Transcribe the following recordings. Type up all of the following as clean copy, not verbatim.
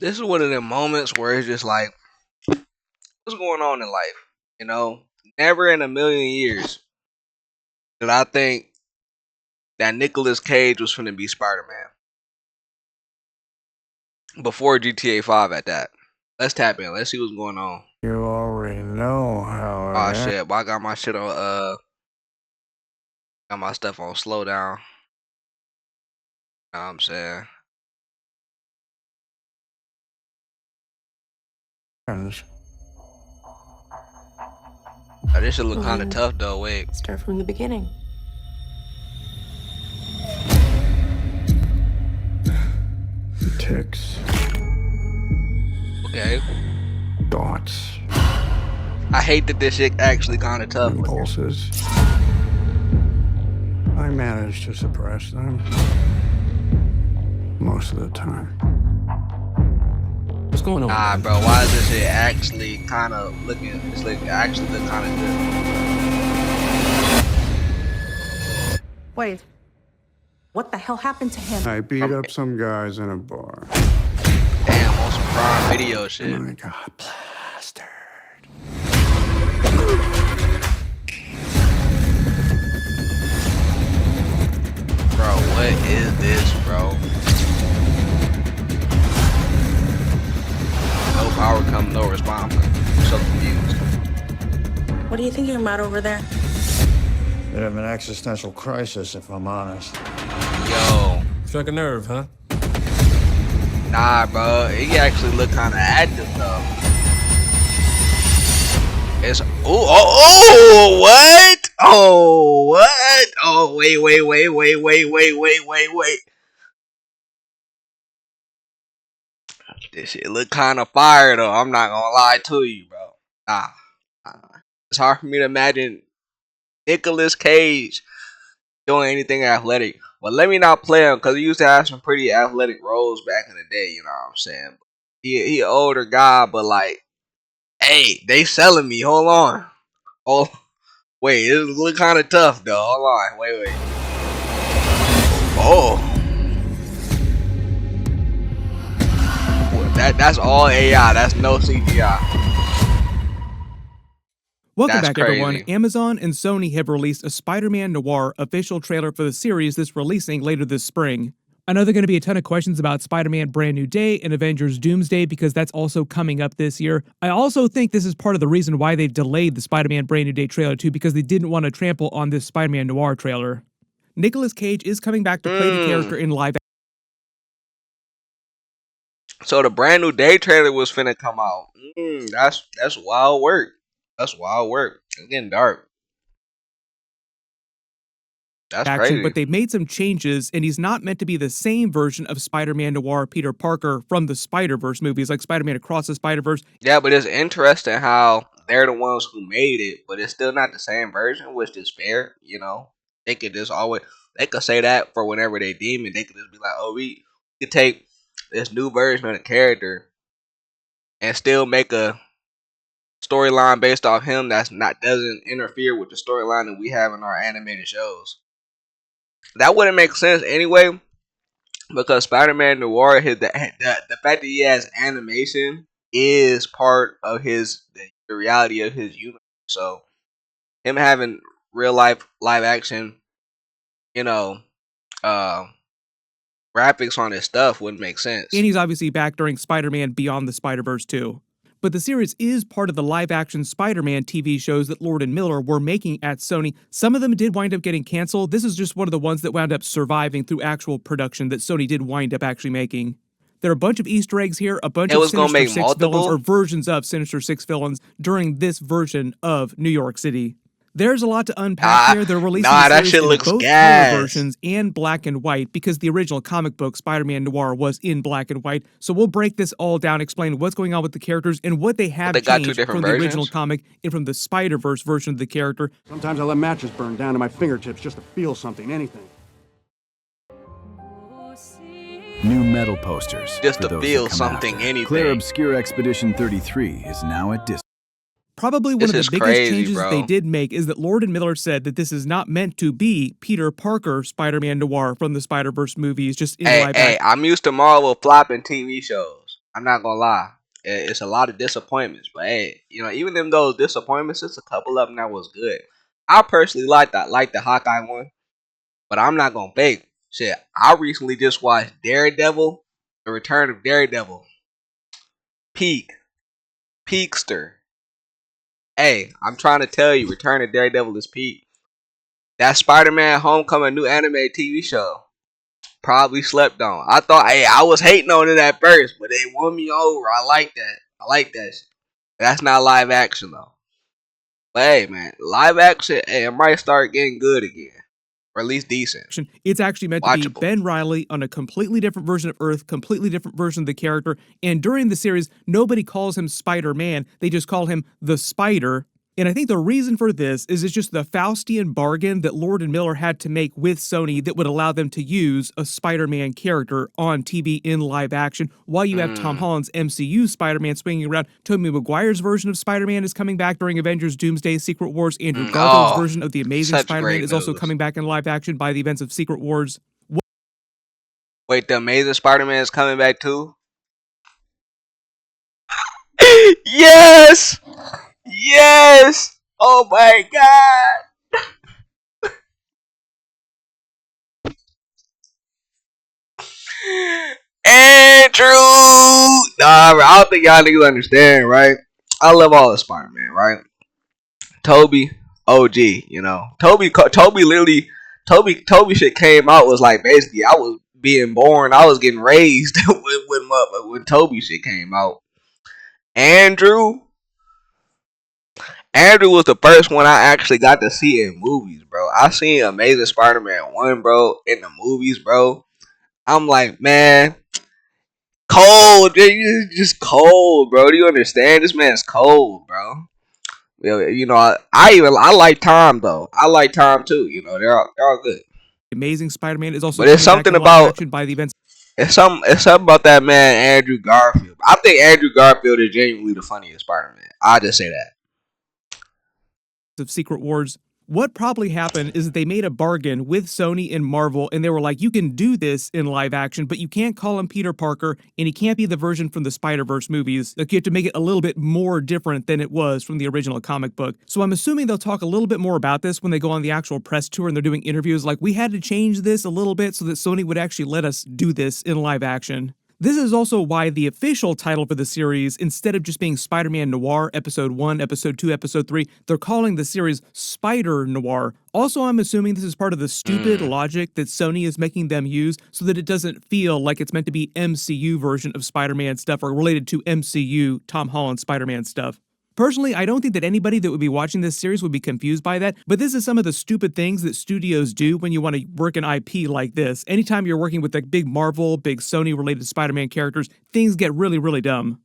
This is one of them moments where it's just like, what's going on in life? You know, never in a million years did I think that Nicolas Cage was finna be Spider-Man. Before GTA 5 at that. Let's tap in. Let's see what's going on. You already know how Oh shit, but I got my shit on got my stuff on slow down. Know what I'm saying? Oh, this should look kinda tough though, wait. Start from the beginning. Ticks. Okay. Dots. I hate that this shit actually kinda tough. Impulses. I manage to suppress them. Most of the time. What's going on? Nah, bro, why is this shit actually kinda looking, it's like actually look kinda good. Wait. What the hell happened to him? I beat up some guys in a bar. Damn, on some Prime Video shit. And I got plastered. Bro, what is this, bro? No power come, no response. I'm so confused. What are you thinking about over there? Bit of an existential crisis, if I'm honest. Yo. Struck a nerve, huh? Nah, bro. He actually look kind of active, though. It's... Oh, what? Oh, what? Oh, wait. This shit look kind of fire, though. I'm not gonna lie to you, bro. Nah. It's hard for me to imagine Nicolas Cage doing anything athletic. But let me not play him, because he used to have some pretty athletic roles back in the day, you know what I'm saying? He an older guy, but like, hey, they selling me. Hold on. Oh, wait, it look kind of tough, though. Hold on. Wait. Oh. That's all AI. That's no CGI. Welcome back, everyone. Amazon and Sony have released a Spider-Man-Noir official trailer for the series that's releasing later this spring. I know there are going to be a ton of questions about Spider-Man Brand New Day and Avengers Doomsday because that's also coming up this year. I also think this is part of the reason why they've delayed the Spider-Man Brand New Day trailer too, because they didn't want to trample on this Spider-Man Noir trailer. Nicolas Cage is coming back to play the character in live action. So the Brand New Day trailer was finna come out. That's wild work. That's wild work. It's getting dark. That's crazy. But they've made some changes, and he's not meant to be the same version of Spider-Man Noir Peter Parker from the Spider-Verse movies, like Spider-Man Across the Spider-Verse. Yeah, but it's interesting how they're the ones who made it, but it's still not the same version, which is fair, you know. They could just always, they could say that for whenever they deem it. They could just be like, oh, we could take this new version of the character and still make a storyline based off him that's not, doesn't interfere with the storyline that we have in our animated shows. That wouldn't make sense anyway, because Spider-Man Noir, the fact that he has animation is part of the reality of his universe. So him having real life live action, you know, graphics on his stuff wouldn't make sense. And he's obviously back during Spider-Man Beyond the Spider-Verse too. But the series is part of the live-action Spider-Man TV shows that Lord and Miller were making at Sony. Some of them did wind up getting canceled. This is just one of the ones that wound up surviving through actual production that Sony did wind up actually making. There are a bunch of Easter eggs here, a bunch of Sinister Six villains or versions of Sinister Six villains during this version of New York City. There's a lot to unpack here. They're releasing the series in both color versions and black and white because the original comic book Spider-Man Noir was in black and white. So we'll break this all down, explain what's going on with the characters and what they have changed from the original comic and from the Spider-Verse version of the character. Sometimes I let matches burn down to my fingertips just to feel something, anything. New metal posters. Just to feel something, anything. Clear Obscure Expedition 33 is now at Disney. Probably one of the biggest changes they did make is that Lord and Miller said that this is not meant to be Peter Parker Spider-Man Noir from the Spider-Verse movies, just in live action. I'm used to Marvel flopping TV shows. I'm not gonna lie. It's a lot of disappointments, but hey, even in those disappointments, it's a couple of them that was good. I personally like the Hawkeye one, but I'm not gonna fake shit. I recently just watched Daredevil, The Return of Daredevil. Peak, Peakster. Hey, I'm trying to tell you, Return of Daredevil is peak. That Spider-Man Homecoming new anime TV show probably slept on. I thought, hey, I was hating on it at first, but they won me over. I like that. I like that shit. That's not live action though. But hey, man, live action, hey, it might start getting good again, or at least decent, It's actually meant to be watchable. Ben Reilly on a completely different version of Earth, completely different version of the character. And during the series, nobody calls him Spider-Man. They just call him the Spider. And I think the reason for this is it's just the Faustian bargain that Lord and Miller had to make with Sony that would allow them to use a Spider-Man character on TV in live action while you have Tom Holland's MCU Spider-Man swinging around. Tobey Maguire's version of Spider-Man is coming back during Avengers Doomsday Secret Wars. Andrew Garfield's version of The Amazing Such Spider-Man great is also news. coming back in live action by the events of Secret Wars. Wait, the Amazing Spider-Man is coming back too? Yes! Yes! Oh my god! Andrew! Nah, I don't think y'all niggas understand, right? I love all the Spider-Man, right? Toby, OG, Toby literally, Toby shit came out was like basically I was being born, I was getting raised when Toby shit came out. Andrew was the first one I actually got to see in movies, bro. I seen Amazing Spider-Man 1, bro, in the movies, bro. I'm like, man, cold, just cold, bro. Do you understand? This man's cold, bro. I like Tom though. I like Tom too. They're all good. Amazing Spider-Man is also But it's coming back something in live about action by the events it's something about that man Andrew Garfield. I think Andrew Garfield is genuinely the funniest Spider-Man. I just say that. of Secret Wars. What probably happened is that they made a bargain with Sony and Marvel, and they were like, you can do this in live action, but you can't call him Peter Parker, and he can't be the version from the Spider-Verse movies. Like, you have to make it a little bit more different than it was from the original comic book. So I'm assuming they'll talk a little bit more about this when they go on the actual press tour and they're doing interviews. Like, we had to change this a little bit so that Sony would actually let us do this in live action. This is also why the official title for the series, instead of just being Spider-Man-Noir Episode 1, Episode 2, Episode 3, they're calling the series Spider-Noir. Also, I'm assuming this is part of the stupid logic that Sony is making them use so that it doesn't feel like it's meant to be MCU version of Spider-Man stuff or related to MCU Tom Holland Spider-Man stuff. Personally, I don't think that anybody that would be watching this series would be confused by that, but this is some of the stupid things that studios do when you want to work an IP like this. Anytime you're working with like big Marvel, big Sony-related Spider-Man characters, things get really, really dumb.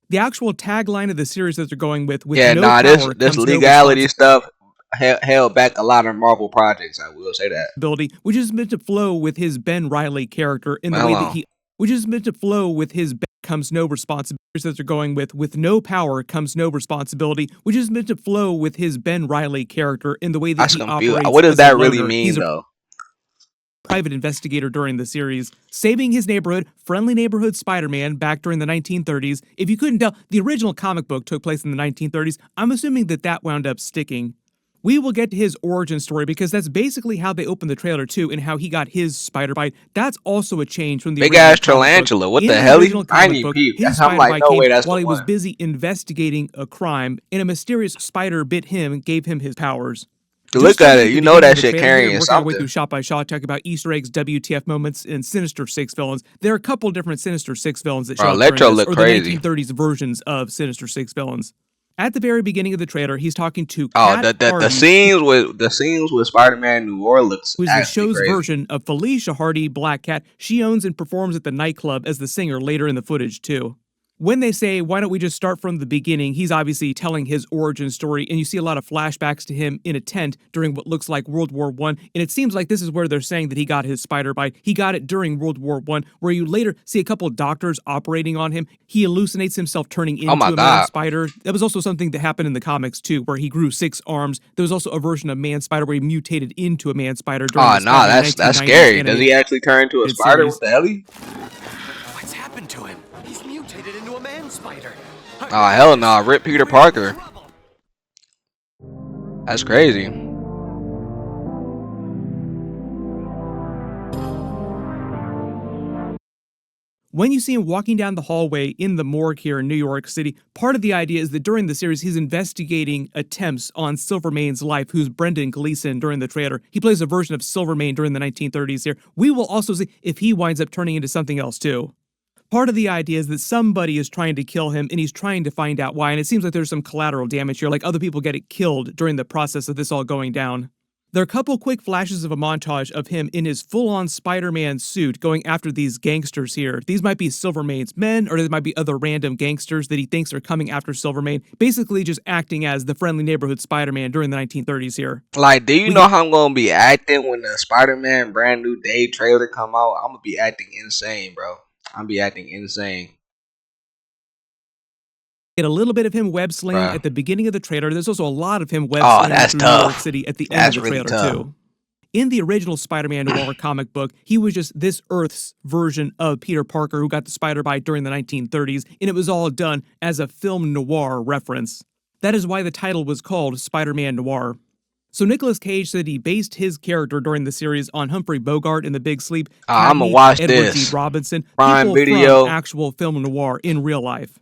The actual tagline of the series that they're going with no power this comes no legality stuff held back a lot of Marvel projects. I will say that. responsibility, which is meant to flow with his Ben Reilly character in the Hold way on. that he, which is meant to flow with his comes no responsibility that they're going with no power comes no responsibility, which is meant to flow with his Ben Reilly character in the way that That's he confused. operates. What does as that a really loner. mean He's a though? private investigator during the series, saving his neighborhood, friendly neighborhood Spider-Man back during the 1930s. If you couldn't tell, the original comic book took place in the 1930s. I'm assuming that wound up sticking. We will get to his origin story because that's basically how they opened the trailer too, and how he got his spider bite. That's also a change from the Big original ass comic book. tarantula. What In the hell? original I comic ain't book, peep. his I'm spider like, bite no came way, that's while the he was one. busy investigating a crime, and a mysterious spider bit him and gave him his powers. Look Just at starting it. the You know beginning that of the shit trailer here and carrying working our way something. through shot by shot, talking about Easter eggs, WTF moments, and Sinister Six villains. There are a couple different Sinister Six villains that show Bro, up during Electro this, look or crazy. the 1930s versions of Sinister Six villains. At the very beginning of the trailer, he's talking to Oh, Kat the Hardy, scenes with Spider-Man Noir looks who is the actually show's crazy. version of Felicia Hardy, Black Cat. She owns and performs at the nightclub as the singer later in the footage, too. When they say, why don't we just start from the beginning, he's obviously telling his origin story, and you see a lot of flashbacks to him in a tent during what looks like World War I, and it seems like this is where they're saying that he got his spider bite. He got it during World War I, where you later see a couple of doctors operating on him. He hallucinates himself turning into my a man God. spider. That was also something that happened in the comics, too, where he grew 6 arms. There was also a version of man spider where he mutated into a man spider during Oh the nah, Spider-Man that's 1990s scary. Does animated he actually turn into a spider? series. What the hell? What's happened to him? He's mutated into a man spider. Oh hell no! Rip Peter Parker. That's crazy. When you see him walking down the hallway in the morgue here in New York City, part of the idea is that during the series, he's investigating attempts on Silvermane's life, who's Brendan Gleeson during the trailer. He plays a version of Silvermane during the 1930s here. We will also see if he winds up turning into something else too. Part of the idea is that somebody is trying to kill him, and he's trying to find out why, and it seems like there's some collateral damage here, like other people get killed during the process of this all going down. There are a couple quick flashes of a montage of him in his full-on Spider-Man suit going after these gangsters here. These might be Silvermane's men, or there might be other random gangsters that he thinks are coming after Silvermane, basically just acting as the friendly neighborhood Spider-Man during the 1930s here. Like, do you know how I'm gonna be acting when the Spider-Man Brand New Day trailer come out? I'm gonna be acting insane, bro. I'm gonna be acting insane. Get a little bit of him web slinging at the beginning of the trailer. There's also a lot of him web slinging through New York City at the end of the trailer too. In the original Spider-Man-Noir comic book, he was just this Earth's version of Peter Parker who got the spider bite during the 1930s, and it was all done as a film noir reference. That is why the title was called Spider-Man-Noir. So Nicolas Cage said he based his character during the series on Humphrey Bogart in The Big Sleep, I'm gonna watch Edward this. G. Robinson, Prime people Video. from actual film noir in real life.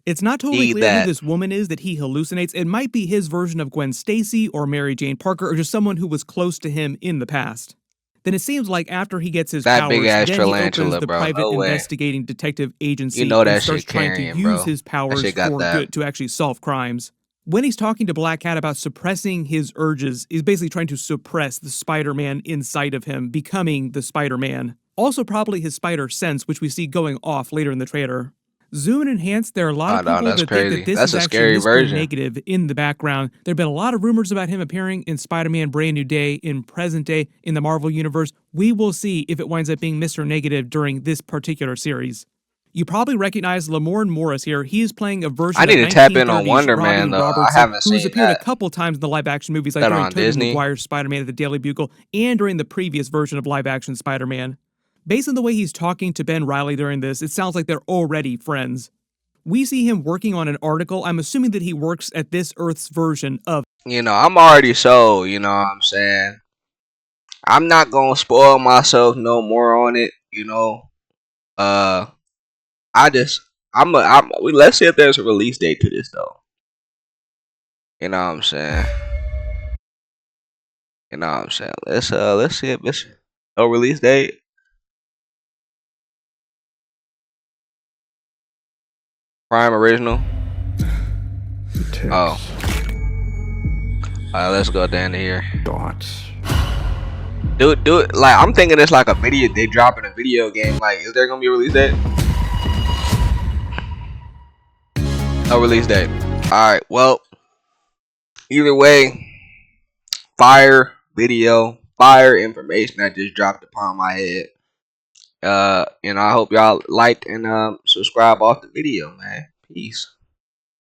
It's not totally clear who this woman is that he hallucinates. It might be his version of Gwen Stacy or Mary Jane Parker or just someone who was close to him in the past. Then it seems like after he gets his powers, big ass then he opens tarantula, the bro. private No way. investigating detective agency You know that and starts shit trying carrying, to use bro. his powers That shit got for that. good to actually solve crimes. When he's talking to Black Cat about suppressing his urges, he's basically trying to suppress the Spider-Man inside of him, becoming the Spider-Man. Also probably his spider sense, which we see going off later in the trailer. Zoom and enhance, there are a lot of people that think that this is actually Mr. Negative in the background. There have been a lot of rumors about him appearing in Spider-Man Brand New Day, in present day, in the Marvel Universe. We will see if it winds up being Mr. Negative during this particular series. You probably recognize Lamorne Morris here. He is playing a version I need of to tap in on 1930s Wonder Robbie Man, though. I Robertson, haven't who has seen appeared that. a couple times in the live-action movies, like That during on Tobey Disney? Maguire's Spider-Man at the Daily Bugle, and during the previous version of live-action Spider-Man. Based on the way he's talking to Ben Reilly during this, it sounds like they're already friends. We see him working on an article. I'm assuming that he works at this Earth's version of... You know, I'm already sold, you know what I'm saying? I'm not gonna spoil myself no more on it, you know. Let's see if there's a release date to this, though. You know what I'm saying? You know what I'm saying? Let's see if it's no release date. Prime original. Oh. Let's go down to here. Dots. Do it. Like, I'm thinking it's like a video. They dropping a video game. Like, is there gonna be a release date? No release date. All right. Well, either way, fire video, fire information that just dropped upon my head. You know, I hope y'all liked and subscribe off the video, man. Peace.